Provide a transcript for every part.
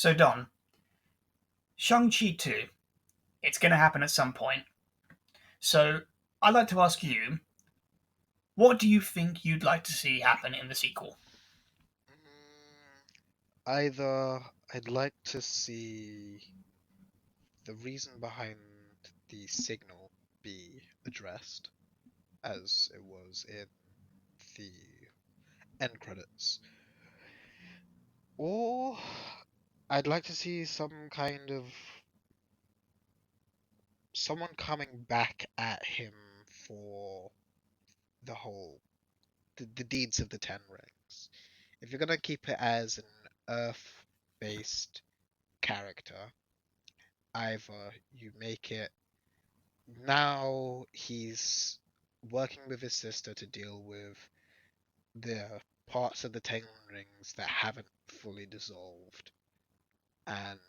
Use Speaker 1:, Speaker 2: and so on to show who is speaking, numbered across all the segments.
Speaker 1: So, Don, Shang Chi 2, it's going to happen at some point. So, I'd like to ask you, what do you think you'd like to see happen in the sequel?
Speaker 2: Either I'd like to see the reason behind the signal be addressed, as it was in the end credits, or I'd like to see some kind of someone coming back at him for the whole the deeds of the Ten Rings. If you're gonna keep it as an Earth-based character, either you make it now he's working with his sister to deal with the parts of the Ten Rings that haven't fully dissolved and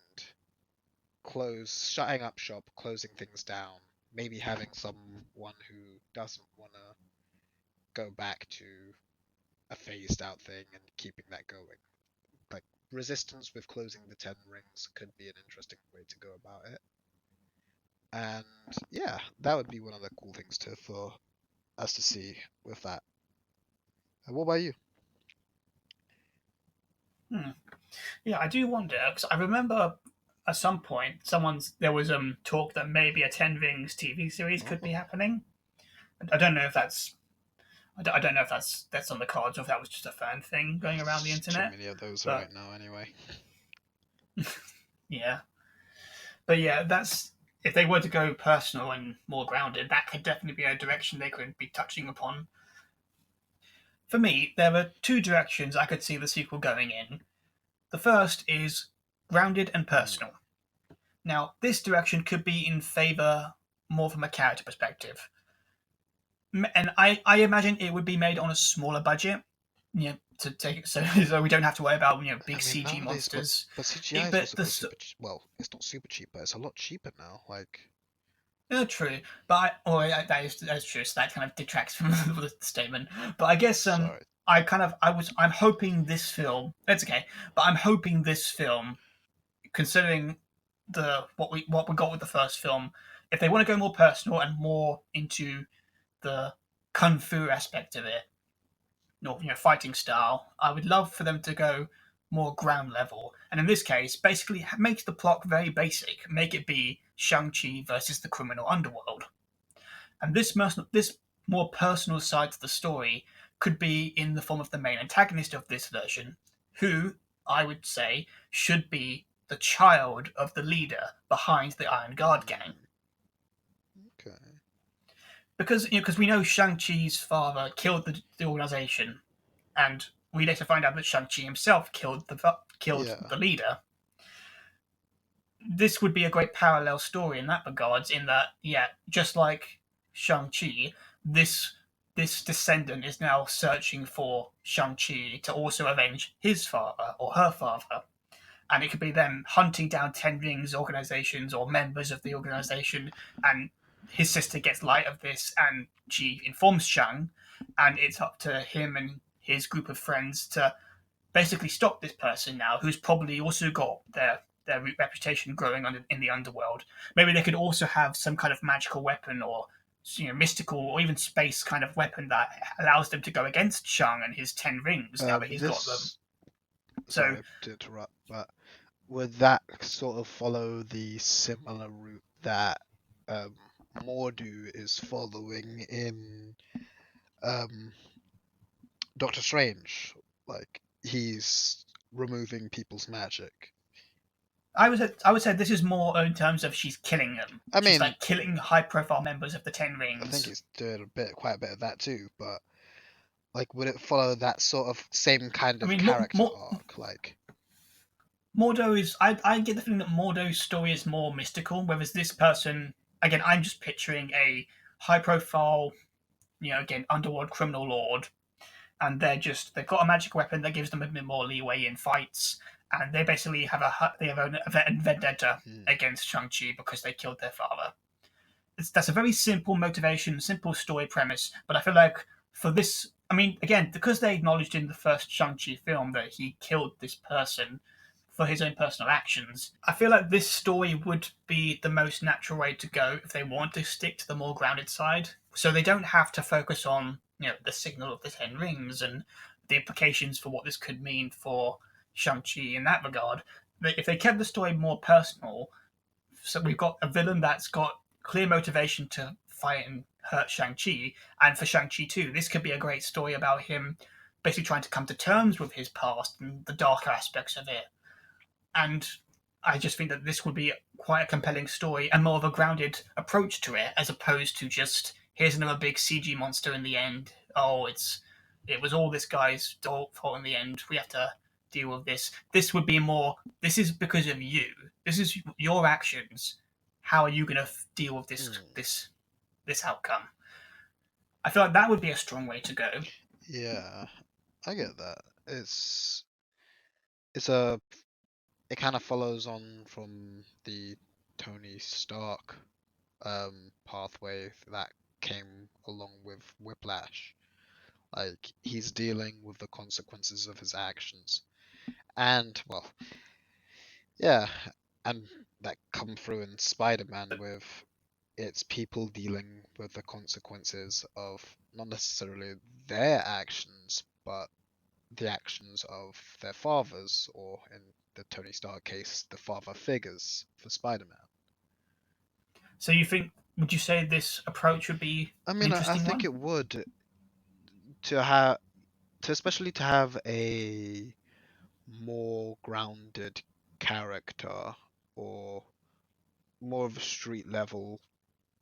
Speaker 2: shutting up shop, closing things down, maybe having someone who doesn't want to go back to a phased out thing and keeping that going. Like resistance with closing the Ten Rings could be an interesting way to go about it. And yeah, that would be one of the cool things to for us to see with that. And what about you?
Speaker 1: Hmm. Yeah, I do wonder because I remember at some point there was talk that maybe a Ten Rings TV series could be
Speaker 2: Oh,
Speaker 1: happening. I don't know if I don't know if that's on the cards or if that was just a fan thing going around the
Speaker 2: there's too
Speaker 1: internet.
Speaker 2: many of those
Speaker 1: But
Speaker 2: right now anyway.
Speaker 1: yeah, but yeah, that's if they were to go personal and more grounded, that could definitely be a direction they could be touching upon. For me, there are two directions I could see the sequel going in. The first is grounded and
Speaker 2: Mm.
Speaker 1: personal. Now, this direction could be in favor more from a character perspective. And I imagine it would be made on a smaller budget, to take it so we don't have to worry about
Speaker 2: I
Speaker 1: big
Speaker 2: mean,
Speaker 1: CG
Speaker 2: nowadays,
Speaker 1: monsters.
Speaker 2: but CGI is
Speaker 1: But
Speaker 2: also got super. Well, it's not super cheap, but it's a lot cheaper now. Like,
Speaker 1: true, but that is true. So that kind of detracts from the statement. But I guess
Speaker 2: sorry.
Speaker 1: I'm hoping this film. It's okay, but I'm hoping this film, considering the what we got with the first film, if they want to go more personal and more into the kung fu aspect of it, or fighting style, I would love for them to go more ground level. And in this case, basically make the plot very basic. Make it be Shang Chi versus the criminal underworld. And this more personal side to the story could be in the form of the main antagonist of this version, who I would say should be the child of the leader behind the Iron Guard gang.
Speaker 2: Mm, okay.
Speaker 1: Because we know Shang Chi's father killed the organization, and we later find out that Shang Chi himself killed
Speaker 2: Yeah.
Speaker 1: the leader. This would be a great parallel story in that regards. In that, yeah, just like Shang Chi, this this descendant is now searching for Shang Chi to also avenge his father or her father, and it could be them hunting down Ten Rings organizations or members of the organization, and his sister gets light of this, and she informs Shang, and it's up to him and his group of friends to basically stop this person now, who's probably also got their reputation growing in the underworld. Maybe they could also have some kind of magical weapon or mystical or even space kind of weapon that allows them to go against Shang and his Ten Rings now that he's got them.
Speaker 2: This.
Speaker 1: So
Speaker 2: Sorry to interrupt, but would that sort of follow the similar route that um, Mordu is following in um, Doctor Strange? Like he's removing people's magic.
Speaker 1: I would say this is more in terms of she's killing them.
Speaker 2: I
Speaker 1: She's
Speaker 2: mean,
Speaker 1: like killing high profile members of the Ten
Speaker 2: I think
Speaker 1: Rings.
Speaker 2: he's doing quite a bit of that too. But like, would it follow that sort of same kind
Speaker 1: I
Speaker 2: of
Speaker 1: mean,
Speaker 2: character arc? Like,
Speaker 1: Mordo is. I get the feeling that Mordo's story is more mystical, whereas this person, again, I'm just picturing a high profile, again, underworld criminal lord, and they've got a magic weapon that gives them a bit more leeway in fights, and they basically have a vendetta
Speaker 2: hmm,
Speaker 1: against Shang Chi because they killed their father. That's a very simple motivation, simple story premise, but I feel like for this, I mean, again, because they acknowledged in the first Shang Chi film that he killed this person for his own personal actions. I feel like this story would be the most natural way to go if they want to stick to the more grounded side. So they don't have to focus on, the signal of the Ten Rings and the implications for what this could mean for Shang-Chi in that regard. If they kept the story more personal, so we've got a villain that's got clear motivation to fight and hurt Shang-Chi, and for Shang-Chi too, this could be a great story about him basically trying to come to terms with his past and the darker aspects of it. And I just think that this would be quite a compelling story and more of a grounded approach to it, as opposed to just here's another big CG monster in the end. Oh, it was all this guy's fault in the end. We have to deal with this. This would be more. This is because of you. This is your actions. How are you going to deal with
Speaker 2: Hmm.
Speaker 1: this outcome? I feel like that would be a strong way to go.
Speaker 2: Yeah, I get that. It's a it kind of follows on from the Tony Stark pathway that came along with Whiplash. Like he's dealing with the consequences of his actions. And well, yeah, and that come through in Spider-Man with it's people dealing with the consequences of not necessarily their actions, but the actions of their fathers, or in the Tony Stark case, the father figures for Spider-Man.
Speaker 1: So would you say this approach would be
Speaker 2: I
Speaker 1: an
Speaker 2: mean, I
Speaker 1: interesting
Speaker 2: think
Speaker 1: one?
Speaker 2: it would to have to especially to have a more grounded character or more of a street level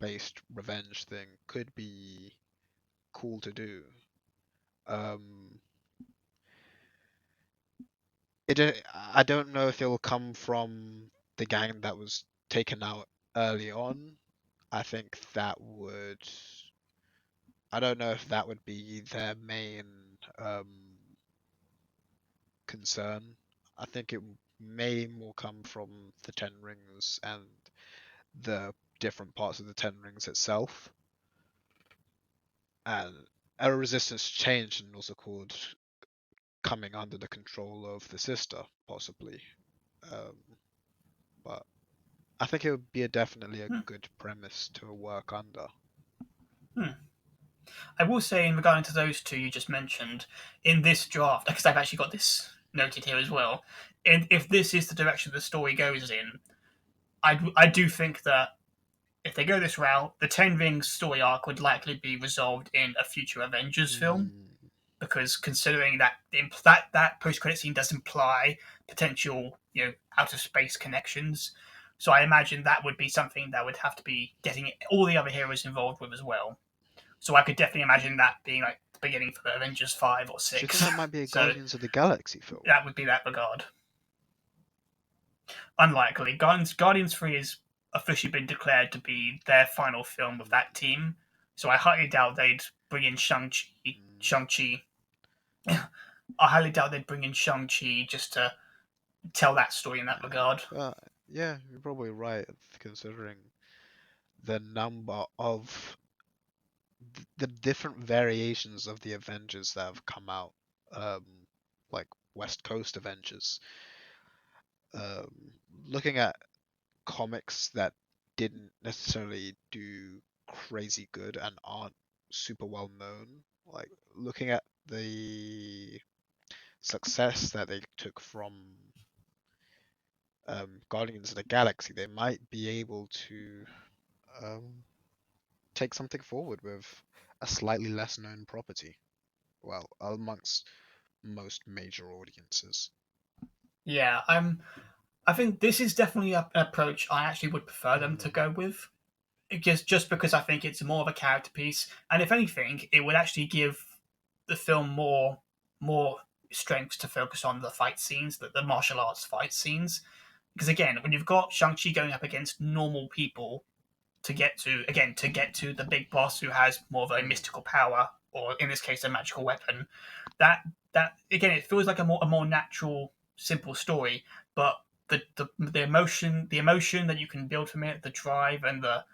Speaker 2: based revenge thing could be cool to do. Um, I don't know if it will come from the gang that was taken out early on. I think that would. I don't know if that would be their main concern. I think it may more come from the Ten Rings and the different parts of the Ten Rings itself. And a resistance change and also called coming under the control of the sister, possibly. Um, but I think it would be definitely a
Speaker 1: Hmm.
Speaker 2: good premise to work under.
Speaker 1: Hmm. I will say, in regarding to those two you just mentioned, in this draft, because I've actually got this noted here as well, and if this is the direction the story goes in, I do think that if they go this route, the Ten Rings story arc would likely be resolved in a future Avengers film,
Speaker 2: Mm,
Speaker 1: because considering that that post credit scene does imply potential out of space connections. So I imagine that would be something that would have to be getting all the other heroes involved with as well. So I could definitely imagine that being like the beginning for the Avengers 5 or
Speaker 2: do you think
Speaker 1: 6.
Speaker 2: that might be a
Speaker 1: So
Speaker 2: Guardians of the Galaxy film?
Speaker 1: that would be that regard. Unlikely. Guardians 3 has officially been declared to be their final film with that
Speaker 2: Mm,
Speaker 1: team. So I highly doubt they'd bring in Shang-Chi.
Speaker 2: mm,
Speaker 1: Shang-Chi. I highly doubt they'd bring in Shang-Chi just to tell that story in that
Speaker 2: yeah.
Speaker 1: regard.
Speaker 2: Well, yeah, you're probably right considering the number of the different variations of the Avengers that have come out, um, like West Coast Avengers. Um, Looking at comics that didn't necessarily do crazy good and aren't super well known, like looking at the success that they took from Guardians of the Galaxy, they might be able to um, take something forward with a slightly less known property. Well, amongst most major audiences.
Speaker 1: Yeah, I think this is definitely an approach I actually would prefer them to
Speaker 2: Mm,
Speaker 1: go with. Just because I think it's more of a character piece, and if anything, it would actually give the film more strength to focus on the fight scenes, the martial arts fight scenes. Because again, when you've got Shang Chi going up against normal people to get to the big boss who has more of a
Speaker 2: mm,
Speaker 1: mystical power, or in this case, a magical weapon, that that again, it feels like a more natural, simple story, but the emotion that you can build from it, the drive and the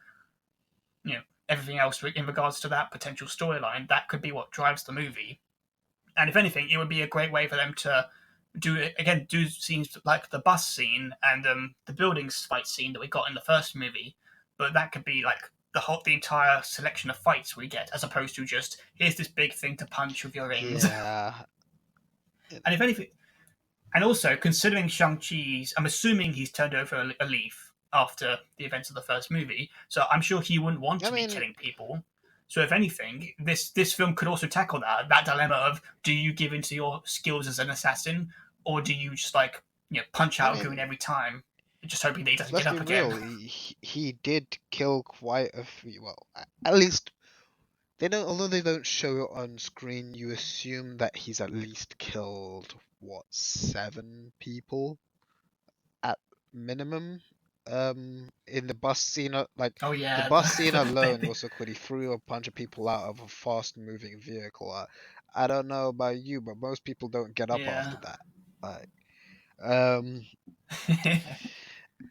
Speaker 1: everything else in regards to that potential storyline, that could be what drives the movie. And if anything, it would be a great way for them to do scenes like the bus scene and the buildings fight scene that we got in the first movie, but that could be like the entire selection of fights we get, as opposed to just here's this big thing to punch with your rings.
Speaker 2: Yeah. It-
Speaker 1: And if anything, and also considering Shang-Chi's, I'm assuming he's turned over a leaf after the events of the first movie, so I'm sure he wouldn't want
Speaker 2: I
Speaker 1: to be
Speaker 2: mean,
Speaker 1: killing people. So if anything, this film could also tackle that dilemma of do you give into your skills as an assassin, or do you just like punch
Speaker 2: I
Speaker 1: out a goon
Speaker 2: mean,
Speaker 1: every time, just hoping that he doesn't
Speaker 2: let's
Speaker 1: get
Speaker 2: be
Speaker 1: up again.
Speaker 2: real. He did kill quite a few. Well, at least they don't. Although they don't show it on screen, you assume that he's at least killed what, 7 people at minimum. In the bus scene, like
Speaker 1: Oh
Speaker 2: the
Speaker 1: yeah,
Speaker 2: bus scene alone
Speaker 1: the-
Speaker 2: was so cool. He threw a bunch of people out of a fast-moving vehicle. I don't know about you, but most people don't get up
Speaker 1: yeah.
Speaker 2: after that. Like, um,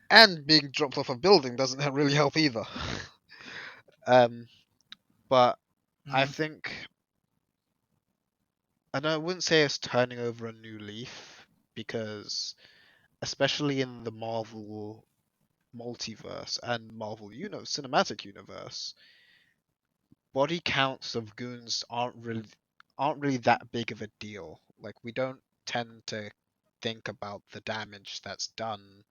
Speaker 2: and being dropped off a building doesn't really help either. Um, but I
Speaker 1: Mm,
Speaker 2: think, and I wouldn't say it's turning over a new leaf because, especially in the Marvel multiverse and Marvel cinematic universe, body counts of goons aren't really that big of a deal. Like we don't tend to think about the damage that's done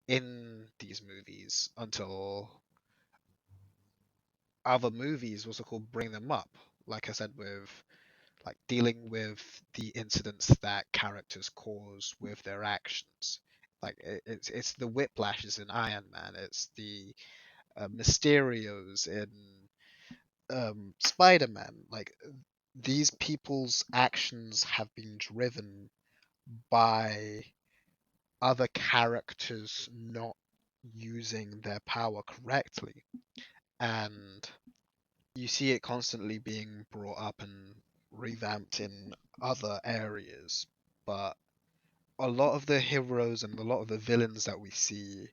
Speaker 2: in these movies until other movies, what's it called, bring them up. Like I said, with like dealing with the incidents that characters cause with their actions. Like it's the whiplashes in Iron Man. It's the Mysterios in Spider-Man. Like these people's actions have been driven by other characters not using their power correctly, and you see it constantly being brought up and revamped in other areas. But a lot of the heroes and a lot of the villains that we see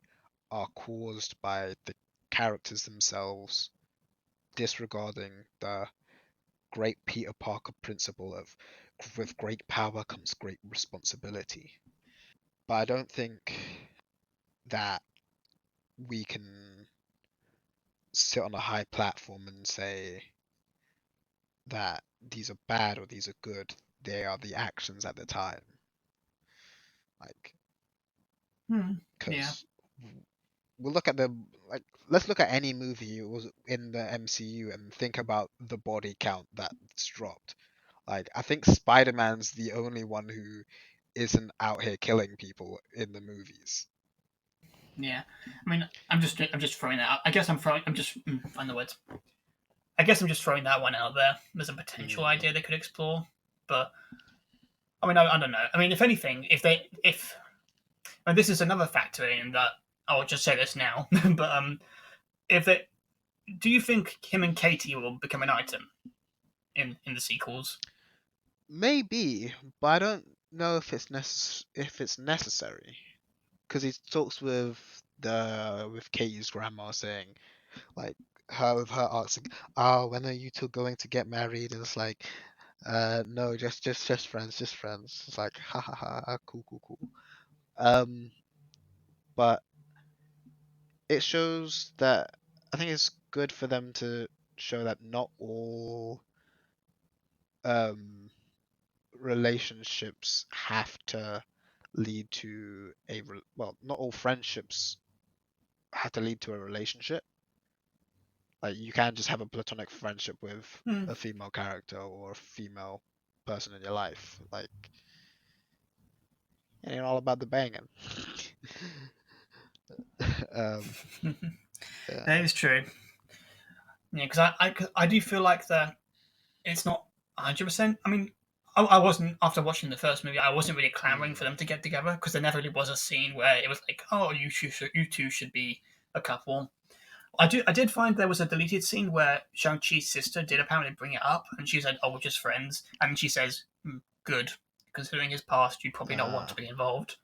Speaker 2: are caused by the characters themselves disregarding the great Peter Parker principle of with great power comes great responsibility. But I don't think that we can sit on a high platform and say that these are bad or these are good. They are the actions at the time. Like,
Speaker 1: hmm, yeah,
Speaker 2: because we'll look at the like let's look at any movie it was in the MCU and think about the body count that's dropped. Like I think Spider-Man's the only one who isn't out here killing people in the movies.
Speaker 1: yeah. I mean, I'm just throwing that out. I guess I'm just find the words. I guess I'm just throwing that one out there as a potential
Speaker 2: Mm,
Speaker 1: idea they could explore. But I mean, I don't know. I mean, if anything, if and this is another factor in that, I'll just say this now. But if they do you think him and Katie will become an item in the sequels?
Speaker 2: maybe, but I don't know if it's necessary because he talks with Katie's grandma saying like her asking, "Oh, when are you two going to get married?" And it's like, no, just friends, just friends. It's like, ha ha ha, cool, cool, cool. Um, but it shows that I think it's good for them to show that not all um relationships have to lead to well, not all friendships have to lead to a relationship. Like you can just have a platonic friendship with
Speaker 1: Hmm.
Speaker 2: a female character or a female person in your life. Like it ain't all about the banging. um,
Speaker 1: That
Speaker 2: yeah.
Speaker 1: is true. Yeah, because I do feel like that it's not 100%. I mean, I wasn't after watching the first movie. I wasn't really clamoring
Speaker 2: Mm.
Speaker 1: for them to get together because there never really was a scene where it was like, oh, you two should be a couple. I did find there was a deleted scene where Shang Chi's sister did apparently bring it up, and she said, "Oh, we're just friends," and she says, "Good, considering his past, you'd probably not want
Speaker 2: Uh,
Speaker 1: to be involved."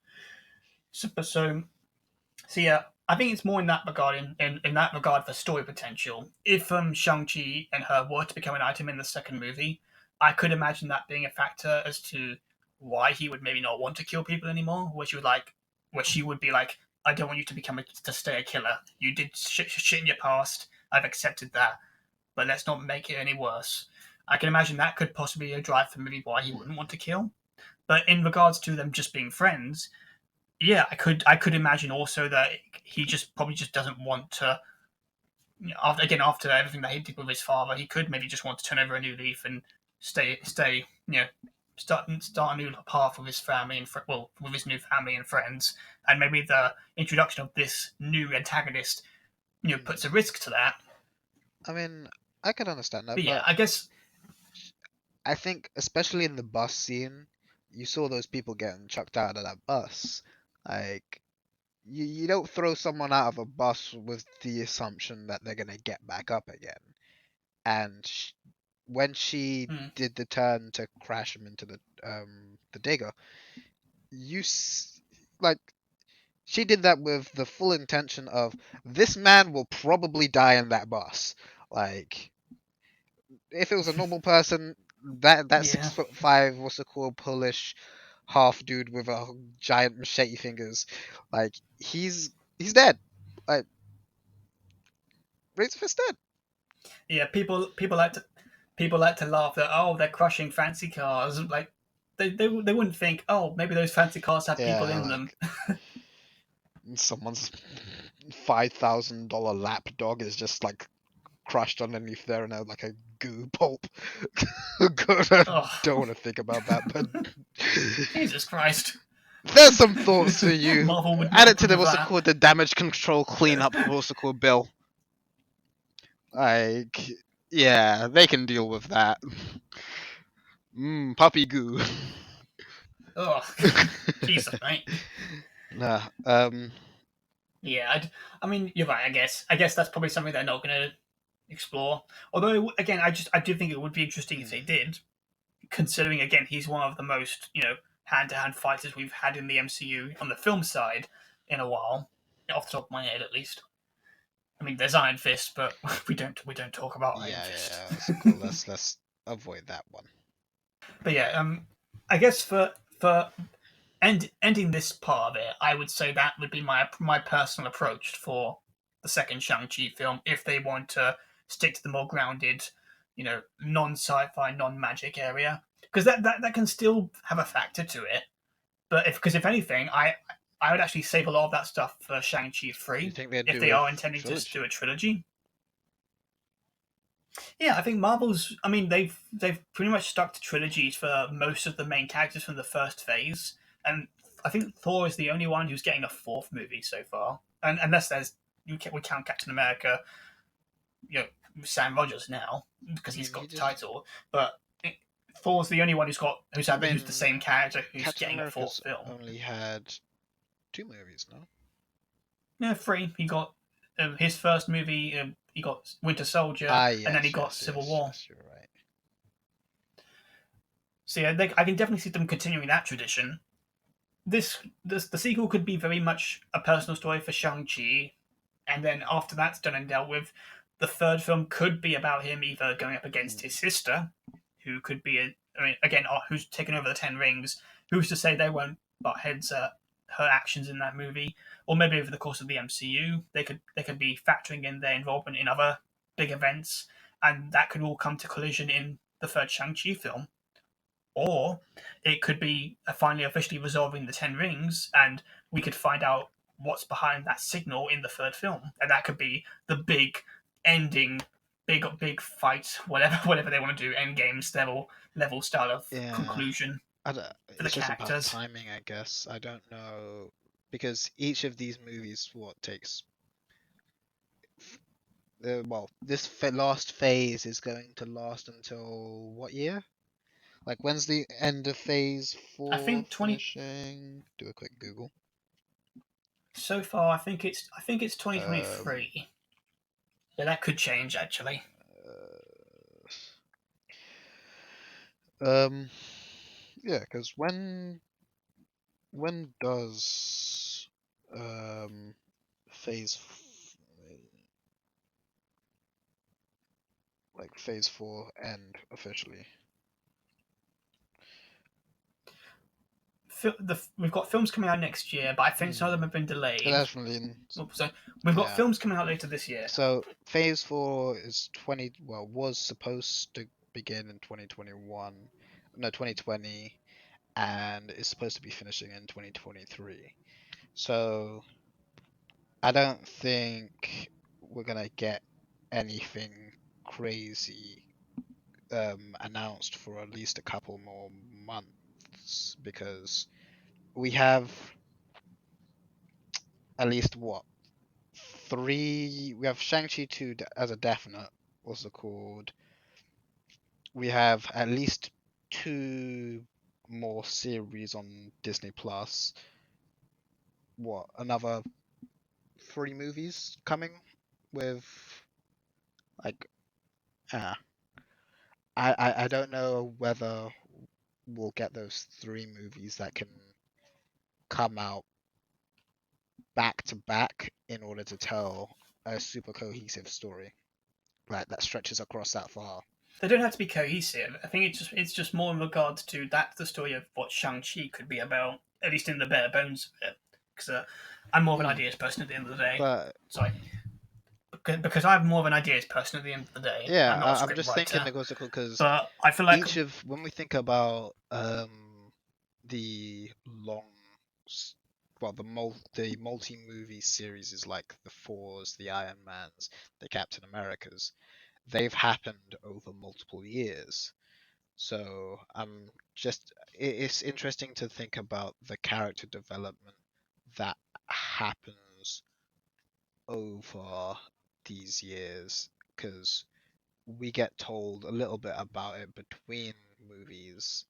Speaker 1: So yeah, I think it's more in that regard, in that regard for story potential. If Shang Chi and her were to become an item in the second movie, I could imagine that being a factor as to why he would maybe not want to kill people anymore. Where she would be like, I don't want you to to stay a killer. You did shit in your past. I've accepted that, but let's not make it any worse. I can imagine that could possibly be a drive for maybe why he
Speaker 2: Mm.
Speaker 1: wouldn't want to kill. But in regards to them just being friends, yeah, I could imagine also that he just probably just doesn't want to. After everything that he did with his father, he could maybe just want to turn over a new leaf and stay start a new path with his family and with his new family and friends, and maybe the introduction of this new antagonist puts a
Speaker 2: Mm.
Speaker 1: risk to that.
Speaker 2: I mean, I can understand that,
Speaker 1: But yeah,
Speaker 2: but
Speaker 1: I guess
Speaker 2: I think especially in the bus scene, you saw those people getting chucked out of that bus. Like you don't throw someone out of a bus with the assumption that they're gonna get back up again. And when she
Speaker 1: mm,
Speaker 2: did the turn to crash him into the digger, you like she did that with the full intention of this man will probably die in that bus. Like if it was a normal person, that
Speaker 1: yeah,
Speaker 2: 6'5" what's it called Polish half dude with a giant machete fingers, like he's dead. Like Razor Fist dead.
Speaker 1: yeah. People like to laugh that they're crushing fancy cars. Like they wouldn't think maybe those fancy cars have people
Speaker 2: Yeah,
Speaker 1: in them.
Speaker 2: like someone's $5,000 lap dog is just like crushed underneath there and like a goo pulp. God, I don't
Speaker 1: Oh,
Speaker 2: want to think about that, but
Speaker 1: Jesus Christ!
Speaker 2: there's some thoughts for you.
Speaker 1: Marvel would
Speaker 2: Add
Speaker 1: not
Speaker 2: it to
Speaker 1: approve
Speaker 2: the
Speaker 1: of
Speaker 2: what's it
Speaker 1: that.
Speaker 2: called the damage control cleanup what's it called bill. Like, yeah, they can deal with that. Puppy goo.
Speaker 1: Oh, Jesus, mate.
Speaker 2: Nah,
Speaker 1: Yeah, I mean, you're right. I guess that's probably something they're not going to explore. Although, again, I do think it would be interesting if
Speaker 2: mm,
Speaker 1: they did, considering again he's one of the most hand-to-hand fighters we've had in the MCU on the film side in a while, off the top of my head at least. I mean, there's Iron Fist, but we don't talk about Iron
Speaker 2: yeah,
Speaker 1: Fist.
Speaker 2: yeah, what's it called? Let's avoid that one.
Speaker 1: But yeah, I guess for ending this part of it, I would say that would be my personal approach for the second Shang-Chi film if they want to stick to the more grounded, non-sci-fi, non-magic area. Because that can still have a factor to it. But if anything, I would actually save a lot of that stuff for Shang-Chi
Speaker 2: You
Speaker 1: 3
Speaker 2: think they'd
Speaker 1: if
Speaker 2: do
Speaker 1: they
Speaker 2: a
Speaker 1: are intending to
Speaker 2: trilogy?
Speaker 1: do a trilogy. Yeah, I think Marvel's. I mean, they've pretty much stuck to trilogies for most of the main characters from the first phase, and I think Thor is the only one who's getting a fourth movie so far. And unless we count Captain America, you know, Sam Rogers now because
Speaker 2: I
Speaker 1: he's
Speaker 2: mean, he
Speaker 1: got the
Speaker 2: did.
Speaker 1: title, but Thor's the only one
Speaker 2: I
Speaker 1: who's the
Speaker 2: mean,
Speaker 1: same character who's
Speaker 2: Captain
Speaker 1: getting a fourth
Speaker 2: America's
Speaker 1: film.
Speaker 2: only had two movies, no?
Speaker 1: Yeah, three. He got his first movie. He got Winter Soldier,
Speaker 2: Ah,
Speaker 1: and then he
Speaker 2: yes,
Speaker 1: got
Speaker 2: yes,
Speaker 1: Civil
Speaker 2: yes,
Speaker 1: War.
Speaker 2: yes. You're right.
Speaker 1: So yeah, I can definitely see them continuing that tradition. This the sequel could be very much a personal story for Shang Chi, and then after that's done and dealt with, the third film could be about him either going up against
Speaker 2: Mm.
Speaker 1: his sister, who could be I mean, again, who's taken over the Ten Rings. Who's to say they won't butt heads at her actions in that movie, or maybe over the course of the MCU, they could be factoring in their involvement in other big events, and that could all come to collision in the third Shang Chi film. Or it could be finally officially resolving the Ten Rings, and we could find out what's behind that signal in the third film, and that could be the big ending, big fight, whatever whatever they want to do, end games level style of
Speaker 2: Yeah,
Speaker 1: conclusion for the
Speaker 2: it's just about
Speaker 1: characters.
Speaker 2: timing, I guess. I don't know because each of these movies, what takes well, this last phase is going to last until what year? Like, when's the end of phase
Speaker 1: I
Speaker 2: four
Speaker 1: think 20
Speaker 2: finishing? Do a quick Google.
Speaker 1: so far. I think it's
Speaker 2: Um,
Speaker 1: 2023. Yeah, that could change actually.
Speaker 2: uh, um, yeah, because when does phase phase four end officially?
Speaker 1: we've got films coming out next year, but I think some of them have been delayed.
Speaker 2: Definitely.
Speaker 1: So we've got
Speaker 2: Yeah.
Speaker 1: films coming out later this year.
Speaker 2: So Phase 4 is 20. Well, was supposed to begin in 2021. No, 2020, and is supposed to be finishing in 2023. So I don't think we're gonna get anything crazy announced for at least a couple more months because we have at least what three. We have Shang-Chi 2 as a definite, also called. We have at least two more series on Disney Plus. What, another three movies coming with like uh, I don't know whether we'll get those three movies that can come out back to back in order to tell a super cohesive story like that stretches across that far.
Speaker 1: They don't have to be cohesive. I think it's just more in regards to that's the story of what Shang Chi could be about, at least in the bare bones of it. Because I'm more of an
Speaker 2: Mm.
Speaker 1: ideas person at the end of the day.
Speaker 2: But
Speaker 1: Sorry, because I'm more of an ideas person at the end of the day.
Speaker 2: yeah,
Speaker 1: I'm not a
Speaker 2: I'm
Speaker 1: script
Speaker 2: just thinking
Speaker 1: writer,
Speaker 2: negotiable because
Speaker 1: but I feel like
Speaker 2: each of when we think about the long well the multi-movie series is like the Thors, the Iron Mans, the Captain Americas, they've happened over multiple years. So I'm just it's interesting to think about the character development that happens over these years because we get told a little bit about it between movies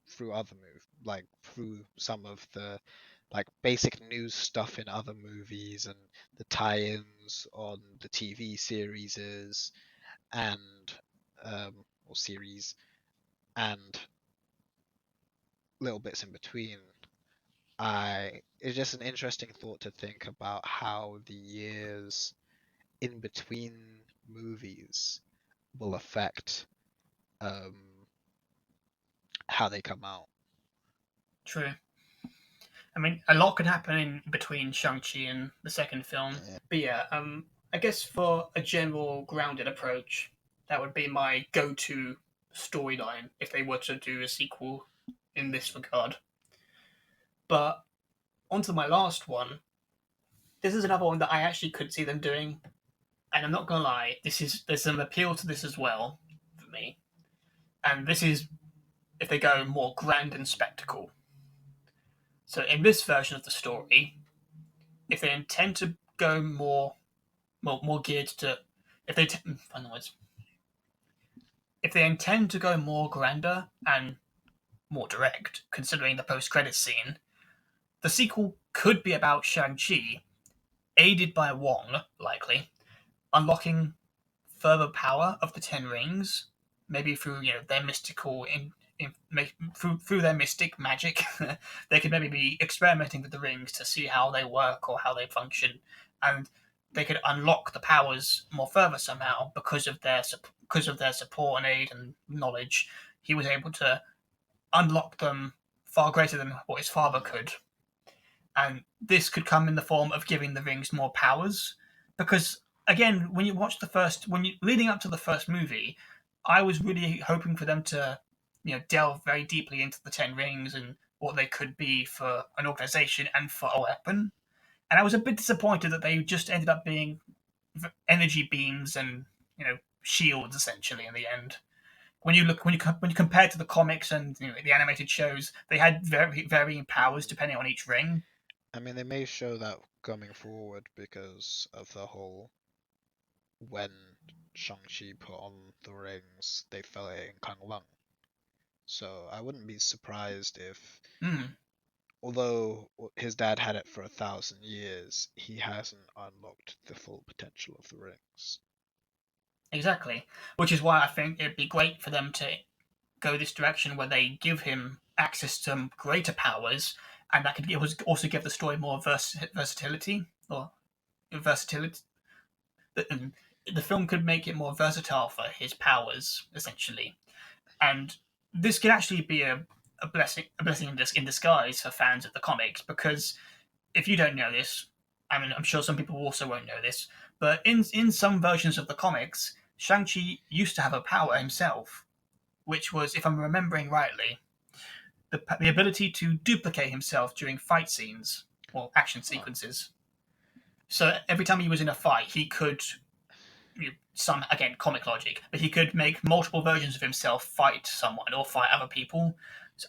Speaker 2: through other like through some of the like basic news stuff in other movies and the tie-ins on the TV series and or series and little bits in between. I it's just an interesting thought to think about how the years in between movies will affect um how they come out.
Speaker 1: true. I mean, a lot could happen in between Shang Chi and the second film.
Speaker 2: Yeah.
Speaker 1: But yeah, I guess for a general grounded approach, that would be my go-to storyline if they were to do a sequel in this
Speaker 2: Mm.
Speaker 1: regard. But onto my last one. This is another one that I actually could see them doing, and I'm not gonna lie, there's some appeal to this as well for me. And this is if they go more grand and spectacle. So in this version of the story, if they intend to go more geared to if they in other words, if they intend to go more grander and more direct, considering the post-credit scene, the sequel could be about Shang-Chi, aided by Wong, likely, unlocking further power of the Ten Rings, maybe through their mystical through their mystic magic. They could maybe be experimenting with the rings to see how they work or how they function, and they could unlock the powers more further somehow because of their support and aid and knowledge. He was able to unlock them far greater than what his father
Speaker 2: Mm.
Speaker 1: could, and this could come in the form of giving the rings more powers. Because again, when you watch the first, when you leading up to the first movie, I was really hoping for them to, delve very deeply into the Ten Rings and what they could be for an organization and for a weapon. And I was a bit disappointed that they just ended up being energy beams and shields essentially in the end. When you compare it to the comics and the animated shows, they had very varying powers
Speaker 2: Mm.
Speaker 1: depending on each ring.
Speaker 2: I mean, they may show that coming forward because of the whole when Shang-Chi put on the rings, they felt it in Kang Lung. So I wouldn't be surprised if,
Speaker 1: Mm.
Speaker 2: although his dad had it for 1,000 years, he hasn't unlocked the full potential of the rings.
Speaker 1: Exactly. Which is why I think it'd be great for them to go this direction where they give him access to greater powers, and that could also give the story more versatility or versatility. The, the film could make it more versatile for his powers, essentially. And this could actually be a blessing in disguise for fans of the comics. Because if you don't know this, I mean, I'm sure some people also won't know this, but in some versions of the comics, Shang Chi used to have a power himself, which was, if I'm remembering rightly, the ability to duplicate himself during fight scenes or action
Speaker 2: Huh.
Speaker 1: sequences. So every time he was in a fight, he could, some again comic logic, but he could make multiple versions of himself fight someone or fight other people,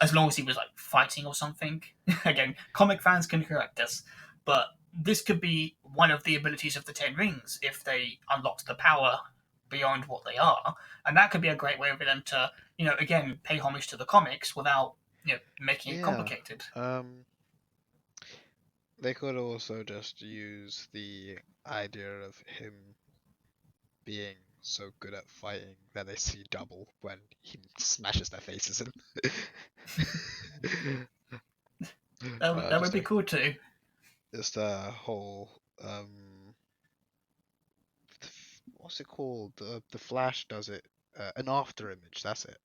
Speaker 1: as long as he was like fighting or something. Again, comic fans can correct us, but this could be one of the abilities of the Ten Rings if they unlocked the power beyond what they are, and that could be a great way for them to, again, pay homage to the comics without making it
Speaker 2: Yeah.
Speaker 1: complicated.
Speaker 2: Um, they could also just use the idea of him being so good at fighting that they see double when he smashes their faces in.
Speaker 1: That would
Speaker 2: Just
Speaker 1: be
Speaker 2: a
Speaker 1: cool too.
Speaker 2: whole what's it called? The Flash does it. An after image. That's it.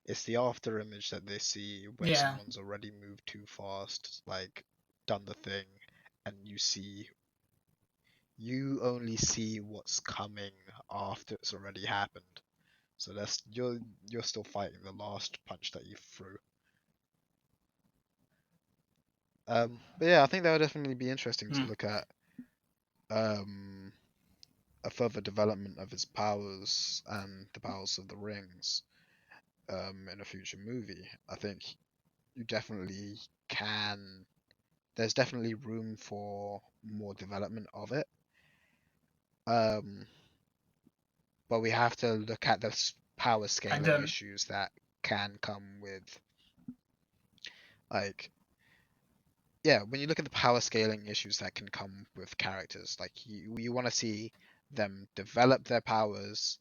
Speaker 2: It's the after image that they see when
Speaker 1: Yeah,
Speaker 2: someone's already moved too fast, like done the thing, and you only see what's coming after it's already happened. So that's you're still fighting the last punch that you threw. But yeah, I think that would definitely be interesting to
Speaker 1: mm.
Speaker 2: look at um a further development of his powers and the powers of the rings in a future movie. I think you definitely can. There's definitely room for more development of it. Um, but we have to look at the power
Speaker 1: And
Speaker 2: scaling issues that can come with, like, yeah, when you look at the power scaling issues that can come with characters, like you want to see them develop their powers,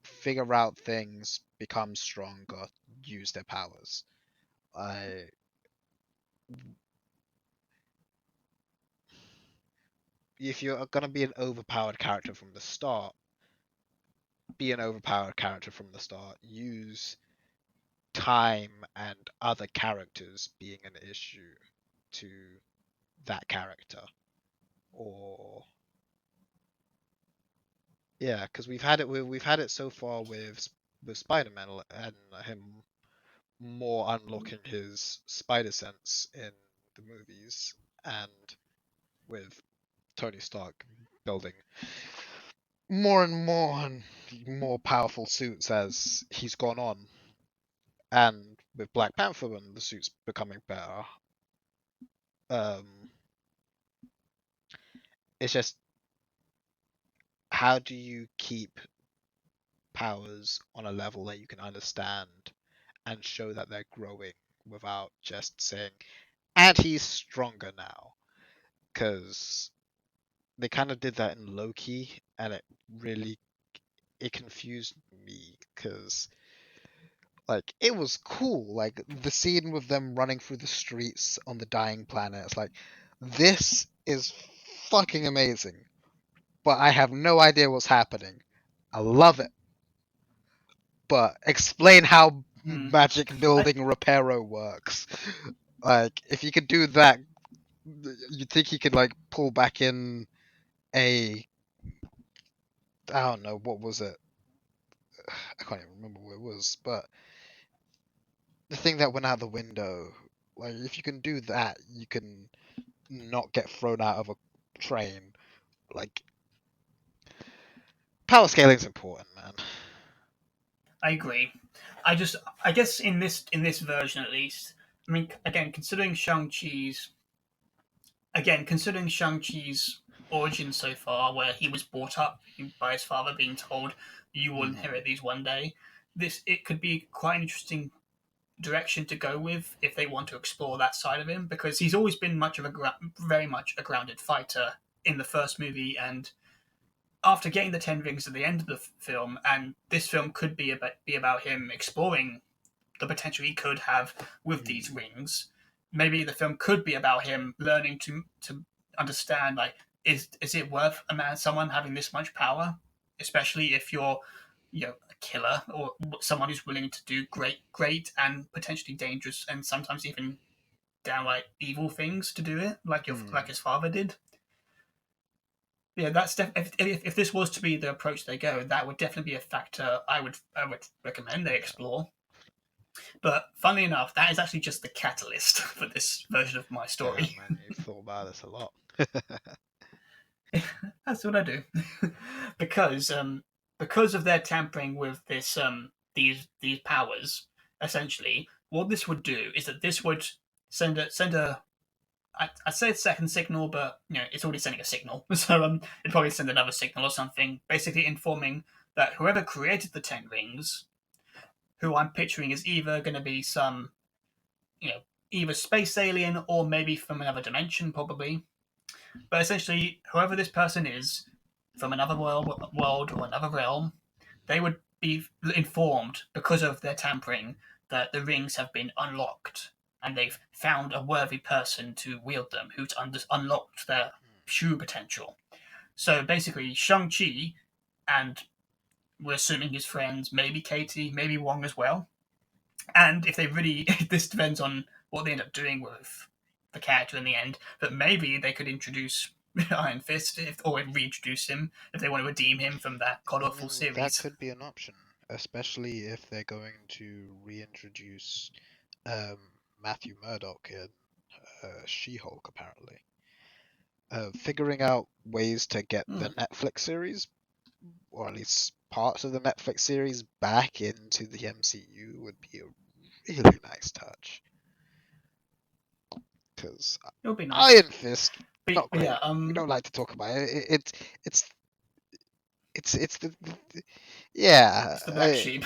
Speaker 2: figure out things, become stronger, use their powers. I If you're gonna be an overpowered character from the start, be an overpowered character from the start. Use time and other characters being an issue to that character, or yeah, because we've had it so far with Spider-Man and him more unlocking his spider sense in the movies, and with Tony Stark building more and more powerful suits as he's gone on, and with Black Panther and the suits becoming better. Um, it's just, how do you keep powers on a level that you can understand and show that they're growing without just saying, and he's stronger now? Because they kind of did that in Loki, and it confused me because like it was cool, like the scene with them running through the streets on the dying planet. It's like, this is fucking amazing, but I have no idea what's happening. I love it, but explain how
Speaker 1: mm,
Speaker 2: magic
Speaker 1: I,
Speaker 2: building reparo works. Like, if you could do that, you'd think you could like pull back in a, I don't know, what was it? I can't even remember what it was, but the thing that went out the window. Like, if you can do that, you can not get thrown out of a train. Like, power scaling is important, man.
Speaker 1: I agree. I guess in this version at least. I mean, considering Shang Chi's origin so far, where he was brought up by his father, being told you will
Speaker 2: Hmm.
Speaker 1: inherit these one day. It could be quite an interesting direction to go with if they want to explore that side of him, because he's always been very much a grounded fighter in the first movie, and after getting the Ten Rings at the end of the film, and this film could be about him exploring the potential he could have with these
Speaker 2: Hmm.
Speaker 1: rings. Maybe the film could be about him learning to understand, like, is it worth someone having this much power, especially if you're a killer or someone who's willing to do great and potentially dangerous and sometimes even downright evil things to do it, like
Speaker 2: Hmm.
Speaker 1: his father did. Yeah, if this was to be the approach they go, that would definitely be a factor I would recommend they
Speaker 2: Yeah.
Speaker 1: explore. But funnily enough, that is actually just the catalyst for this version of my
Speaker 2: Damn,
Speaker 1: story.
Speaker 2: man, you've thought about this a lot.
Speaker 1: That's what I do, because because of their tampering with these powers. Essentially, what this would do is that this would send a I'd say it's second signal, but it's already sending a signal. So it'd probably send another signal or something, basically informing that whoever created the Ten Rings, who I'm picturing is either going to be some you know either space alien or maybe from another dimension, probably. But essentially, whoever this person is from another world or another realm, they would be informed because of their tampering that the rings have been unlocked and they've found a worthy person to wield them who's unlocked their true potential. So basically, Shang-Chi and we're assuming his friends, maybe Katie, maybe Wong as well. And if they really, this depends on what they end up doing with the character in the end, but maybe they could introduce Iron Fist or reintroduce him if they want to redeem him from that god
Speaker 2: I
Speaker 1: awful
Speaker 2: mean, that
Speaker 1: series.
Speaker 2: could be an option, especially if they're going to reintroduce Matthew Murdock in She-Hulk, apparently. Figuring out ways to get the
Speaker 1: Hmm.
Speaker 2: Netflix series, or at least parts of the Netflix series, back into the MCU would be a really nice touch. Because
Speaker 1: It would be nice.
Speaker 2: Iron Fist, not
Speaker 1: But yeah,
Speaker 2: great. We don't like to talk about it. It's it's the yeah.
Speaker 1: it's the black sheep.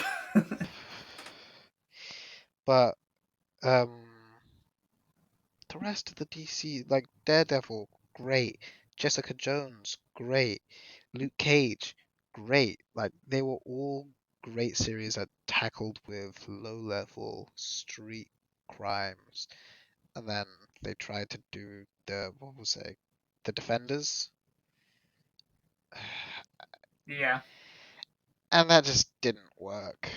Speaker 2: But um, the rest of the DC, like Daredevil, great. Jessica Jones, great. Luke Cage, great. Like they were all great series that tackled with low-level street crimes, and then they tried to do the what was it, the Defenders,
Speaker 1: Yeah,
Speaker 2: and that just didn't work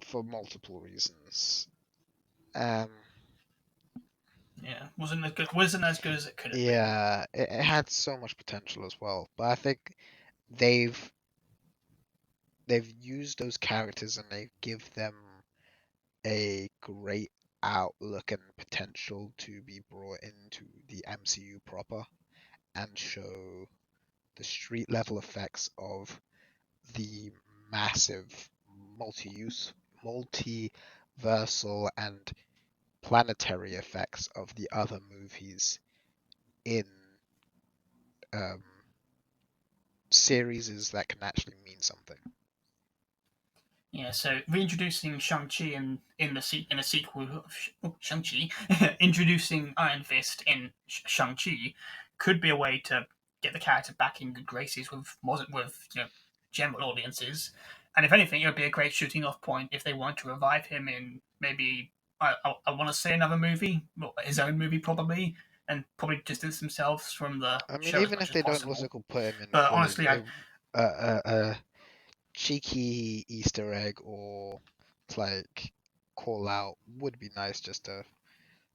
Speaker 2: for multiple reasons. Um,
Speaker 1: yeah, wasn't as good as it could have been.
Speaker 2: yeah, it had so much potential as well, but I think they've they've used those characters and they give them a great outlook and potential to be brought into the MCU proper and show the street level effects of the massive multi-use, multiversal and planetary effects of the other movies in um, series that can actually mean something.
Speaker 1: Yeah, so reintroducing Shang-Chi in a sequel of Shang-Chi, introducing Iron Fist in Shang-Chi could be a way to get the character back in good graces with general audiences. And if anything, it would be a great shooting off point if they want to revive him in maybe I want to say another movie, well, his own movie probably, and probably distance themselves from the
Speaker 2: I mean,
Speaker 1: show as
Speaker 2: even
Speaker 1: much
Speaker 2: if
Speaker 1: as
Speaker 2: they don't, what's it
Speaker 1: possible.
Speaker 2: called, put him in
Speaker 1: But
Speaker 2: for
Speaker 1: honestly, I
Speaker 2: a cheeky Easter egg or like call out would be nice just to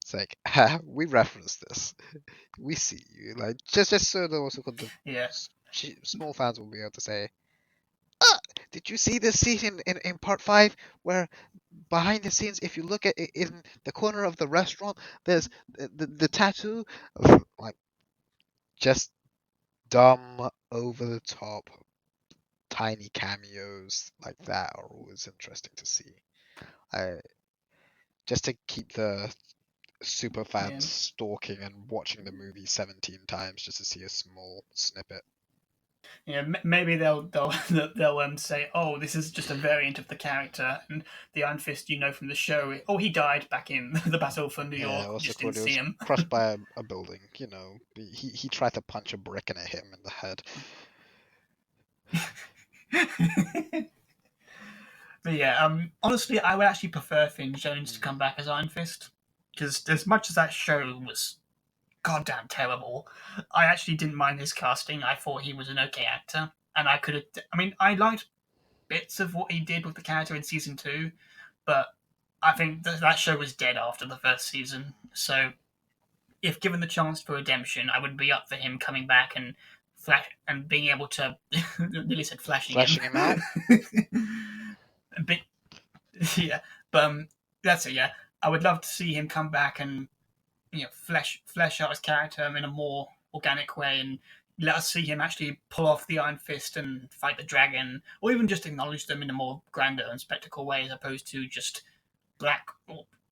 Speaker 2: it's like we reference this, we see you, like just so that also called the
Speaker 1: yeah
Speaker 2: small fans will be able to say, ah, did you see this scene in part five where behind the scenes if you look at it in the corner of the restaurant there's the tattoo, like just dumb over the top tiny cameos like that are always interesting to see. I just to keep the super
Speaker 1: yeah.
Speaker 2: fans stalking and watching the movie 17 times just to see a small snippet.
Speaker 1: Yeah, maybe they'll say, "Oh, this is just a variant of the character," and the Iron Fist from the show. Oh, he died back in the Battle for New
Speaker 2: Yeah,
Speaker 1: York. We
Speaker 2: what's it
Speaker 1: just didn't
Speaker 2: called? It
Speaker 1: see
Speaker 2: was
Speaker 1: him.
Speaker 2: crushed by a building. You know, he tried to punch a brick and it hit him in the head.
Speaker 1: But yeah, honestly, I would actually prefer Finn Jones to
Speaker 2: Hmm.
Speaker 1: come back as Iron Fist because as much as that show was goddamn terrible, I actually didn't mind his casting. I thought he was an okay actor, and I could have. I mean, I liked. bits of what he did with the character in season two, but I think that show was dead after the first season. So if given the chance for redemption, I would be up for him coming back and flash and being able to. Nearly said flashing him.
Speaker 2: Fleshing him out.
Speaker 1: A bit, yeah, but that's it. Yeah, I would love to see him come back and flesh out his character in a more organic way and let us see him actually pull off the Iron Fist and fight the dragon, or even just acknowledge them in a more grander and spectacle way, as opposed to just black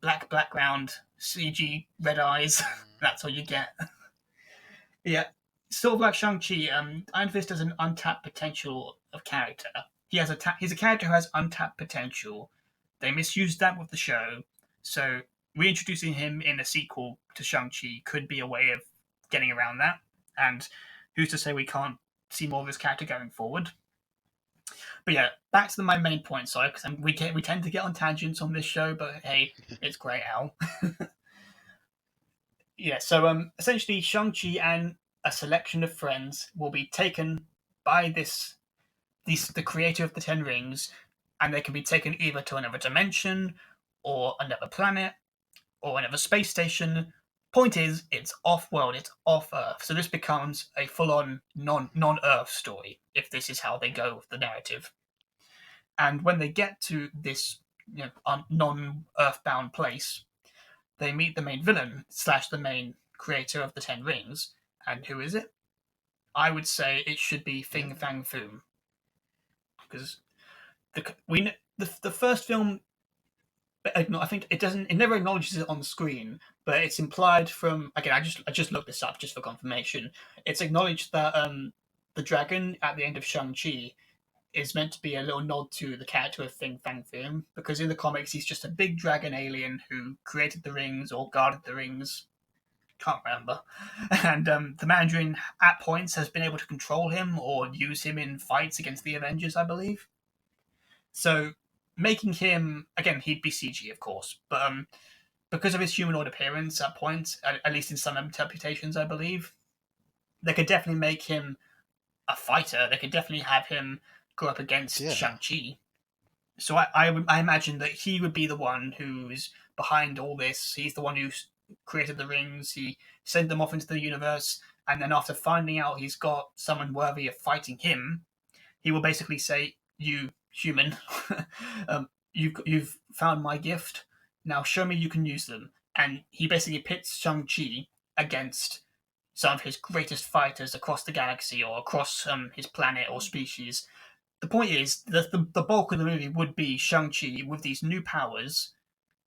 Speaker 1: black background, CG red eyes. That's all you get. Yeah, sort of like Shang Chi. Iron Fist has an untapped potential of character. He's a character who has untapped potential. They misused that with the show, so reintroducing him in a sequel to Shang Chi could be a way of getting around that. And who's to say we can't see more of this character going forward? But yeah, back to my main point. Sorry, because we tend to get on tangents on this show, but hey, it's great, Al. Yeah, so essentially, Shang-Chi and a selection of friends will be taken by the creator of the Ten Rings, and they can be taken either to another dimension, or another planet, or another space station. Point is, it's off-world, it's off Earth, so this becomes a full-on non-Earth story if this is how they go with the narrative. And when they get to this non-Earth-bound place, they meet the main villain slash the main creator of the Ten Rings. And who is it? I would say it should be
Speaker 2: Yeah.
Speaker 1: Fing Fang Foom, because the first film, I think it never acknowledges it on the screen, but it's implied from, again, I just looked this up just for confirmation. It's acknowledged that the dragon at the end of Shang Chi is meant to be a little nod to the character of Fing Fang Foom, because in the comics he's just a big dragon alien who created the rings or guarded the rings. Can't remember. And the Mandarin at points has been able to control him or use him in fights against the Avengers, I believe. So making him, again, he'd be CG, of course, but because of his humanoid appearance at points, at least in some interpretations, I believe, they could definitely make him a fighter. They could definitely have him go up against
Speaker 2: Yeah.
Speaker 1: Shang Chi. So I imagine that he would be the one who's behind all this. He's the one who created the rings. He sent them off into the universe, and then after finding out he's got someone worthy of fighting him, he will basically say, "You human, you've found my gift. Now show me you can use them." And he basically pits Shang Chi against some of his greatest fighters across the galaxy or across his planet or species. The point is, the bulk of the movie would be Shang-Chi with these new powers,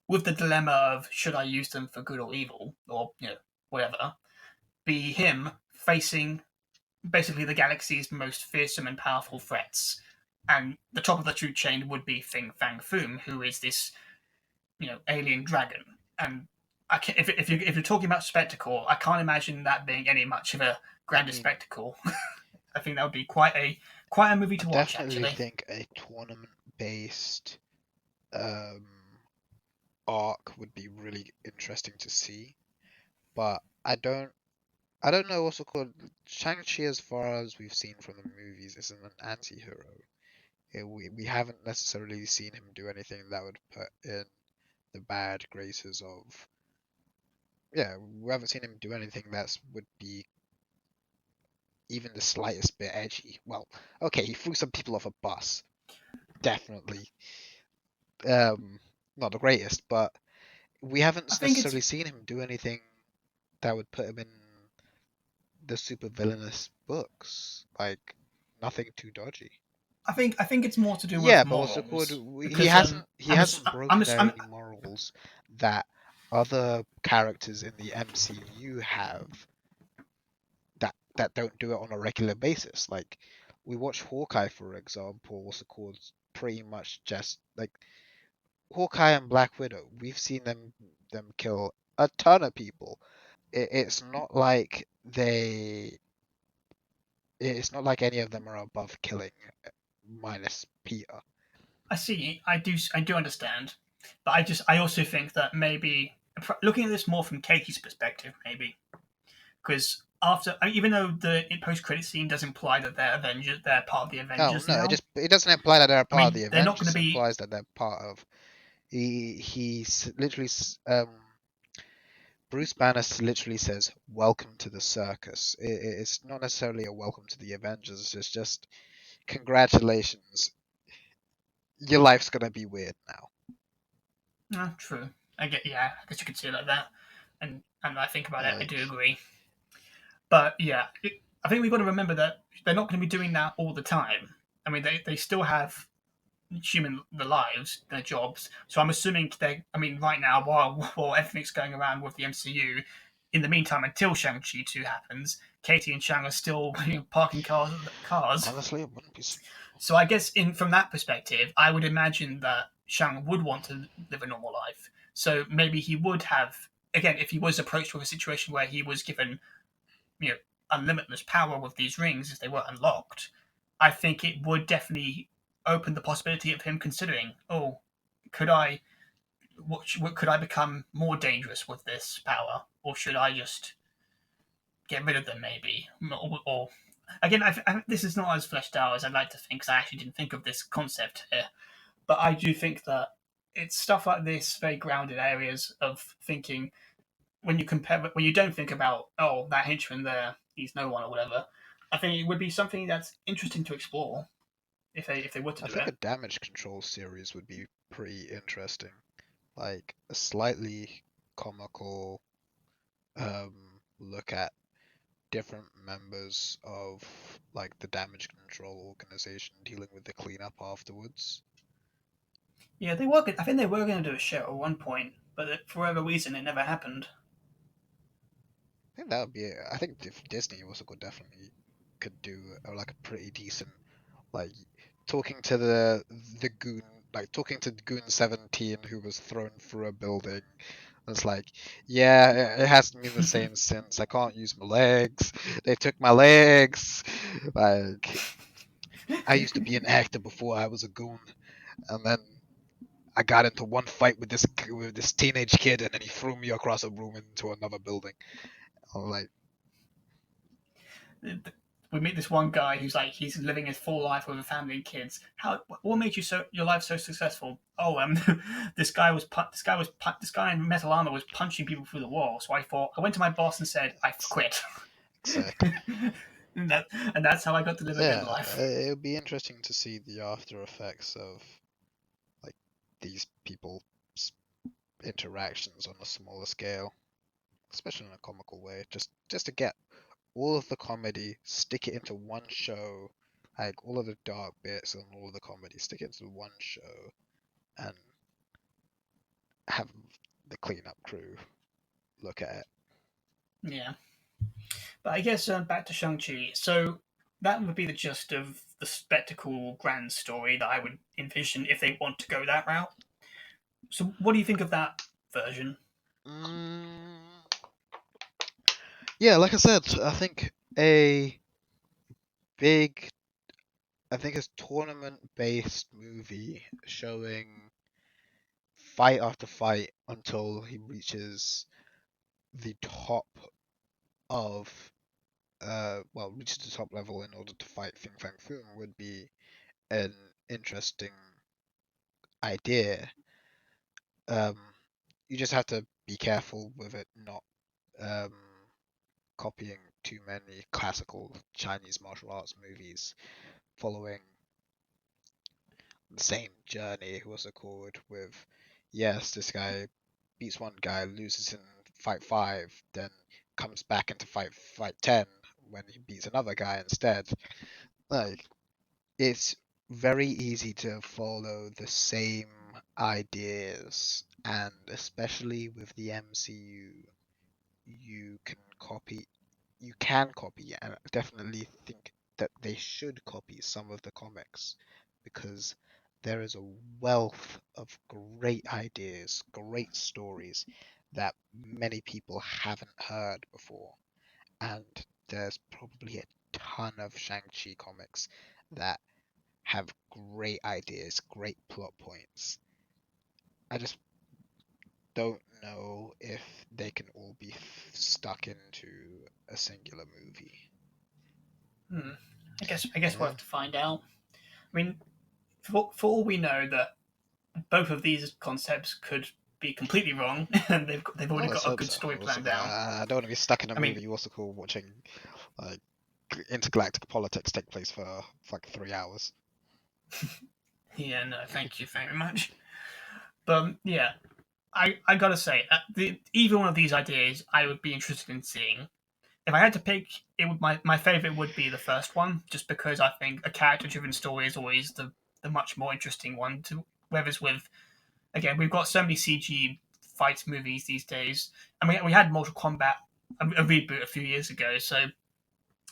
Speaker 1: with the dilemma of should I use them for good or evil, or, whatever, be him facing basically the galaxy's most fearsome and powerful threats. And the top of the food chain would be Fing Fang Foom, who is this, alien dragon. And if you're talking about spectacle, I can't imagine that being any much of a
Speaker 2: I
Speaker 1: grander
Speaker 2: mean,
Speaker 1: spectacle. I think that would be quite a movie
Speaker 2: I
Speaker 1: to watch,
Speaker 2: definitely
Speaker 1: actually.
Speaker 2: think a tournament-based um, arc would be really interesting to see. But I don't know what's it called. Shang-Chi, as far as we've seen from the movies, isn't an anti-hero. We haven't necessarily seen him do anything that would put in the bad graces of. Yeah, we haven't seen him do anything that would be even the slightest bit edgy. Well, okay, he threw some people off a bus. Definitely. Um, Not the greatest, but we
Speaker 1: I
Speaker 2: haven't
Speaker 1: think it's
Speaker 2: necessarily seen him do anything that would put him in the super villainous books. Like nothing too dodgy.
Speaker 1: I think it's more to do with
Speaker 2: Yeah, but what's it called?
Speaker 1: morals
Speaker 2: He
Speaker 1: because
Speaker 2: hasn't
Speaker 1: I'm,
Speaker 2: broken
Speaker 1: ass- I'm
Speaker 2: any morals that other characters in the MCU have that don't do it on a regular basis. Like we watch Hawkeye, for example, what's it called? Pretty much just like Hawkeye and Black Widow. We've seen them kill a ton of people. It's not like it's not like any of them are above killing, minus Peter.
Speaker 1: I see I do understand, but I also think that maybe looking at this more from Katie's perspective, maybe because after, even though the post credit scene does imply that they're part of the
Speaker 2: No,
Speaker 1: Avengers
Speaker 2: no,
Speaker 1: now.
Speaker 2: it doesn't imply that they're a
Speaker 1: I
Speaker 2: part of
Speaker 1: mean,
Speaker 2: the
Speaker 1: they're not going to
Speaker 2: Avengers. It
Speaker 1: be.
Speaker 2: implies that they're part of. Literally Bruce Banner literally says, "Welcome to the circus." It's not necessarily a welcome to the Avengers. It's just congratulations. Your life's gonna be weird now.
Speaker 1: True. Yeah, I guess you could say it like that. And I think about it, I do
Speaker 2: Like,
Speaker 1: agree. But yeah, I think we've got to remember that they're not going to be doing that all the time. I mean, they still have their lives, their jobs. So I'm assuming they. I mean, right now, while everything's going around with the MCU, in the meantime, until Shang Chi 2 happens, Katie and Shang are still parking cars.
Speaker 2: honestly, it wouldn't be.
Speaker 1: So I guess in from that perspective, I would imagine that Shang would want to live a normal life. So maybe he would have, again, if he was approached with a situation where he was given, you know, unlimitless power with these rings if they were unlocked, I think it would definitely open the possibility of him considering, oh, could I, what could I become more dangerous with this power, or should I just get rid of them maybe, or again, this is not as fleshed out as I'd like to think because I actually didn't think of this concept here. But I do think that it's stuff like this, very grounded areas of thinking when you don't think about, oh, that henchman there, he's no one or whatever. I think it would be something that's interesting to explore if they were to
Speaker 2: I
Speaker 1: do
Speaker 2: think
Speaker 1: it.
Speaker 2: a damage control series would be pretty interesting. Like a slightly comical look at different members of like the damage control organization dealing with the cleanup afterwards.
Speaker 1: Yeah, they were. I think they were going to do a show at one point, but for whatever reason, it never happened.
Speaker 2: I think that would be. I think if Disney also could do like a pretty decent like talking to the goon like talking to Goon 17 who was thrown through a building. It's like, yeah, it hasn't been the same since. I can't use my legs. They took my legs. Like, I used to be an actor before I was a goon, and then I got into one fight with this teenage kid, and then he threw me across a room into another building. I was like,
Speaker 1: We meet this one guy who's like he's living his full life with a family and kids. What made your life so successful? Oh, this guy in metal armor was punching people through the wall. So I went to my boss and said I quit.
Speaker 2: exactly.
Speaker 1: and that and that's how I got to live a good
Speaker 2: Yeah,
Speaker 1: life.
Speaker 2: it would be interesting to see the after effects of like these people's interactions on a smaller scale, especially in a comical way. Just to get all of the comedy, stick it into one show, like all of the dark bits and all of the comedy, stick it into one show, and have the cleanup crew look at it.
Speaker 1: Yeah, but I guess back to Shang Chi. So that would be the gist of the spectacle grand story that I would envision if they want to go that route. So what do you think of that version?
Speaker 2: Mm, yeah, like I said, big, I think a tournament-based movie showing fight after fight until he reaches the top of reaches the top level in order to fight Fin Fang Foom would be an interesting idea. Um, you just have to be careful with it not um, copying too many classical Chinese martial arts movies following the same journey, what's it called, with yes, this guy beats one guy, loses in fight 5, then comes back into fight 10 when he beats another guy instead. Like, it's very easy to follow the same ideas, and especially with the MCU, you can copy you can copy, and I definitely think that they should copy some of the comics because there is a wealth of great ideas, great stories that many people haven't heard before. And there's probably a ton of Shang-Chi comics that have great ideas, great plot points. I just don't know if they can all be stuck into a singular movie.
Speaker 1: Hmm. I guess we'll
Speaker 2: Yeah.
Speaker 1: have to find out. I mean, for all we know, that both of these concepts could be completely wrong, and they've
Speaker 2: Well,
Speaker 1: already
Speaker 2: let's
Speaker 1: got a
Speaker 2: hope
Speaker 1: good
Speaker 2: so.
Speaker 1: story
Speaker 2: Also,
Speaker 1: planned out.
Speaker 2: I don't want to be stuck in a
Speaker 1: I mean,
Speaker 2: movie you also call watching like intergalactic politics take place for like 3 hours.
Speaker 1: yeah, no, thank you very much. But yeah, I gotta say, either one of these ideas I would be interested in seeing. If I had to pick, my favorite would be the first one, just because I think a character-driven story is always the much more interesting one. To whereas with again, we've got so many CG fight movies these days. I mean, we had Mortal Kombat a reboot a few years ago, so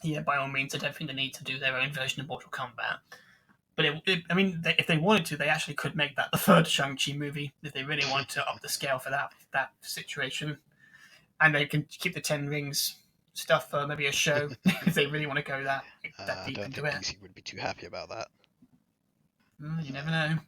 Speaker 1: yeah, by all means, I don't think they need to do their own version of Mortal Kombat. But I mean, if they wanted to, they actually could make that the third Shang Chi movie if they really wanted to up the scale for that situation, and they can keep the Ten Rings stuff for maybe a show if they really want to go that
Speaker 2: I
Speaker 1: deep
Speaker 2: don't
Speaker 1: into
Speaker 2: think
Speaker 1: it.
Speaker 2: DC would be too happy about that.
Speaker 1: You never know.